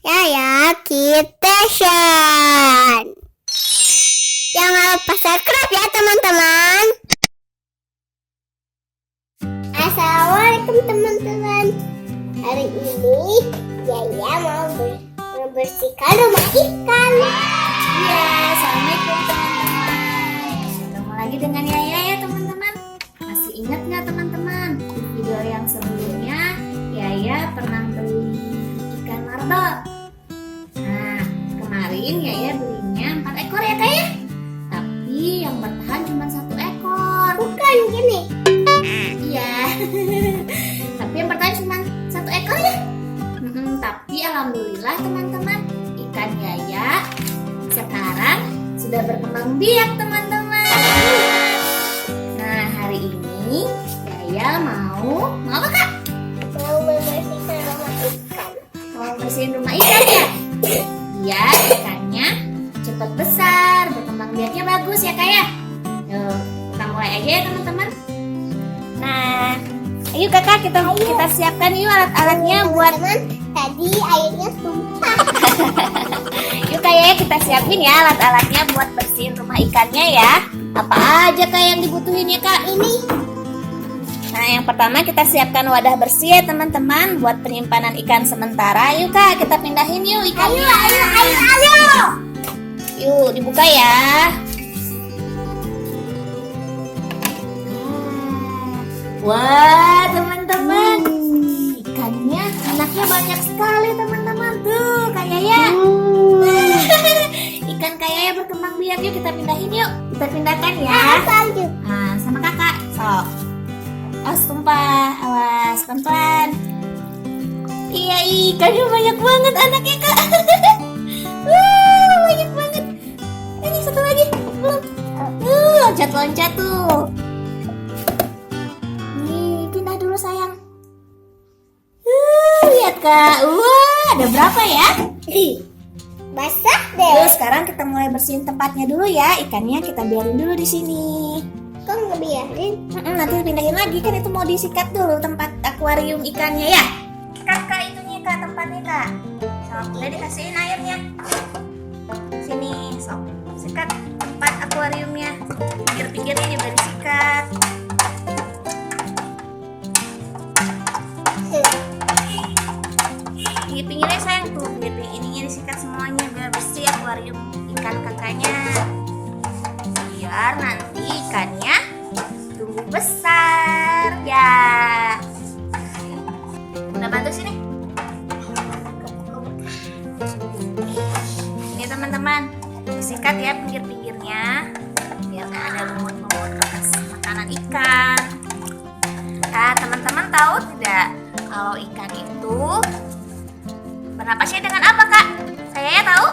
Yaya Kitchen. Jangan lupa subscribe ya teman-teman. Assalamualaikum teman-teman. Hari ini Yaya mau membersihkan rumah ikan. Ya, assalamualaikum teman-teman. Ketemu lagi dengan Yaya ya teman-teman. Masih ingat nggak teman-teman? Di video yang sebelumnya Yaya pernah beli ikan marbel. Nah, kemarin Yaya belinya 4 ekor ya kak ya. Tapi yang bertahan cuma 1 ekor. Bukan gini. Iya. Tapi yang bertahan cuma 1 ekor ya. Tapi alhamdulillah teman-teman, ikan Yaya sekarang sudah berkembang biak teman-teman. Nah, hari ini Yaya mau apa kak? Mau membersihkan rumah ikan. Mau bersihin rumah ikan ya? Biar ikannya cepat besar, berkembang biaknya bagus ya kak ya. Yuk, kita mulai aja ya teman-teman. Nah, ayo kakak kita siapkan yuk alat-alatnya buat Teman, tadi airnya tumpah. yuk kayak kita siapin ya alat-alatnya buat bersihin rumah ikannya ya. Apa aja kak yang dibutuhin ya kak? Ini Nah, yang pertama kita siapkan wadah bersih ya teman-teman buat penyimpanan ikan sementara. Yuk kak, kita pindahin yuk ikannya. ayo. Yuk dibuka ya. Wah teman-teman, ikannya anaknya banyak sekali teman-teman. Tuh kayak ya. Ikan kayak berkembang biak, yuk kita pindahin yuk. Kita pindahkan ya. Salju. Nah, sama kakak. Sok. Awas tumpah, awas pelan-pelan. Iya, ikannya banyak banget anaknya kak. Banyak banget. Ini satu lagi belum. Loncat-loncat tuh. Nih, pindah dulu sayang. Lihat kak. Wah, ada berapa ya? Basah Yuk, deh. sekarang kita mulai bersihin tempatnya dulu ya. Ikannya kita biarin dulu di sini. Kok ngebiarin? Nanti pindahin lagi kan itu mau disikat dulu tempat akuarium ikannya ya. Kakak itunya kak tempatnya kak. Sok, udah dikasihin airnya. Sini, sok sikat tempat akuariumnya. Pinggir-pinggirnya juga disikat. Pinggir-pinggirnya sayang tuh, pinggir ininya disikat semuanya biar bersih akuarium ikan kakaknya. Biar nanti ikannya tumbuh besar ya. Udah bantu sini. Ini teman-teman, disikat ya pinggir-pinggirnya biar nggak ada lumut-lumut bekas makanan ikan. Nah, teman-teman tahu tidak kalau ikan itu bernapasnya dengan apa kak? Saya ya tahu.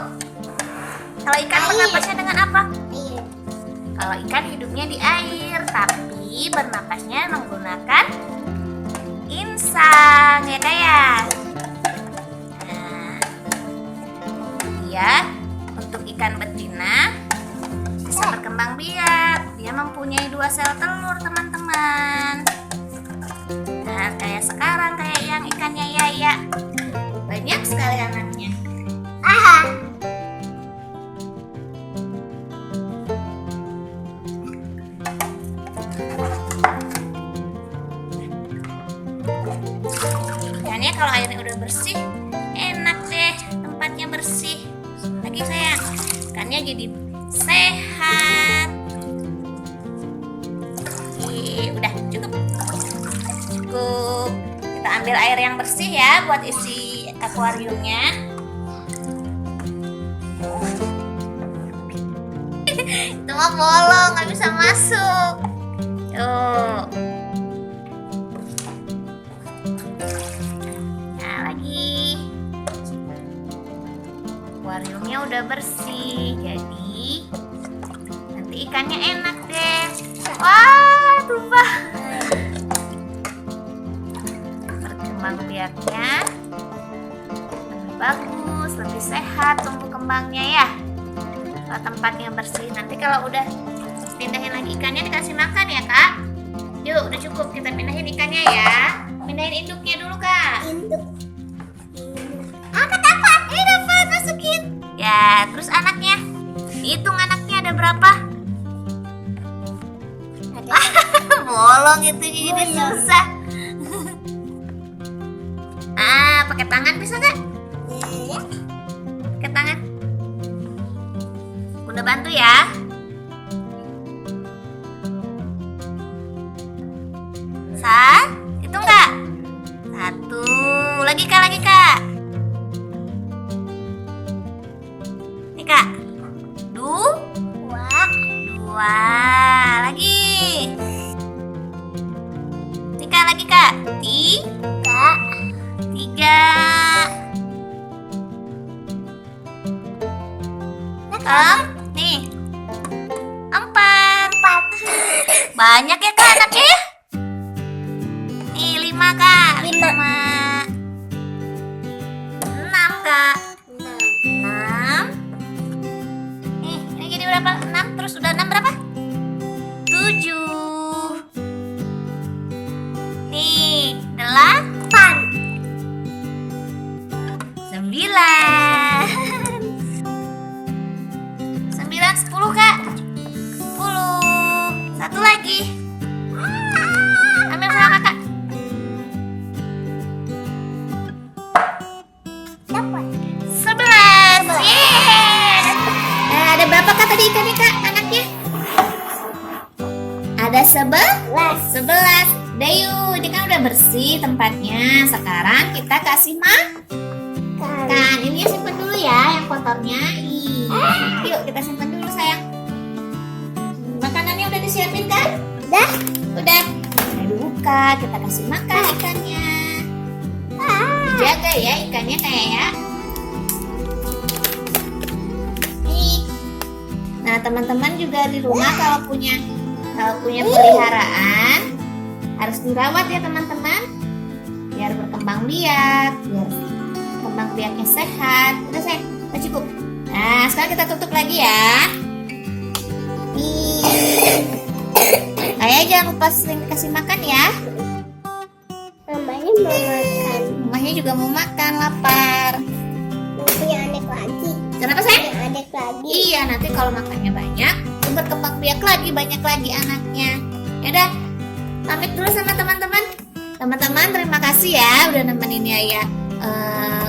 Kalau ikan Air. bernapasnya dengan apa? Iya. Kalau ikan hidupnya di air, tapi bernapasnya menggunakan insang, ya kayak. Nah, dia untuk ikan betina bisa berkembang biak. Dia mempunyai 2 sel telur, teman-teman. Nah, kayak sekarang kayak yang ikannya Yaya, banyak sekali anaknya. Aha. Ikannya kalau airnya udah bersih, enak deh, tempatnya bersih. Lagi sayang, ikannya jadi sehat. Oke, udah cukup. Cukup. Kita ambil air yang bersih ya buat isi akuariumnya. Itu mah bolong, nggak bisa masuk. Tuh. Nah, lagi. Akuariumnya udah bersih, jadi nanti ikannya enak deh. Wah, tumpah. Berkembang biaknya lebih bagus, lebih sehat tumbuh kembangnya ya. Kalau tempatnya bersih, nanti kalau udah pindahin lagi ikannya dikasih makan ya kak. Yuk, udah cukup, kita pindahin ikannya ya. Pindahin induknya dulu kak. Induk. Apa dapat? Ini Ya, terus anaknya. Hitung anaknya ada berapa? Bolong itu jadi susah. Pakai tangan bisa nggak? Pakai tangan. Bunda bantu ya. Hitung nggak? 1. Lagi kak. Nih kak. 2. Lagi. Nih kak, lagi kak. 3. Nih. 4. Banyak ya kak anaknya ya? Nih 5 kak. 5. 6 kak. 6. Nih, ini jadi berapa? 6 terus udah 6 berapa? 7. Nih, 8. 9. 10 kak. 10. Satu lagi. Ambil sama kakak. 11. Yeay. Ada berapa kak tadi ikannya kak anaknya? Ada 11. Dayu, ini kan udah bersih tempatnya. Sekarang kita kasih makan. Ini ya simpan dulu ya yang kotornya. Yuk kita simpan dulu sayang. Makanannya udah disiapin kan? Udah. Kita buka, kita kasih makan ikannya. Dijaga ya ikannya kayak ya. Nih. Nah teman-teman juga di rumah kalau punya peliharaan harus dirawat ya teman-teman. Biar berkembang biak, biar kembang biaknya sehat. Udah sayang, udah cukup. Nah, sekarang kita tutup lagi ya. Nih. Ayah jangan lupa sering kasih makan ya. Mamanya mau makan. Mamanya juga mau makan, lapar. Mau punya adik lagi. Kenapa sayang? Punya adik lagi. Iya, nanti kalau makannya banyak, berkembang biak lagi, banyak lagi anaknya. Yaudah, pamit dulu sama teman-teman. Teman-teman, terima kasih ya udah nemenin Yaya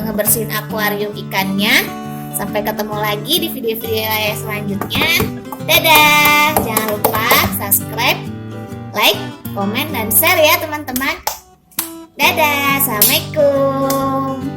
ngebersihin akuarium ikannya. Sampai ketemu lagi di video-video Yaya selanjutnya. Dadah! Jangan lupa subscribe, like, komen, dan share ya teman-teman. Dadah! Assalamualaikum.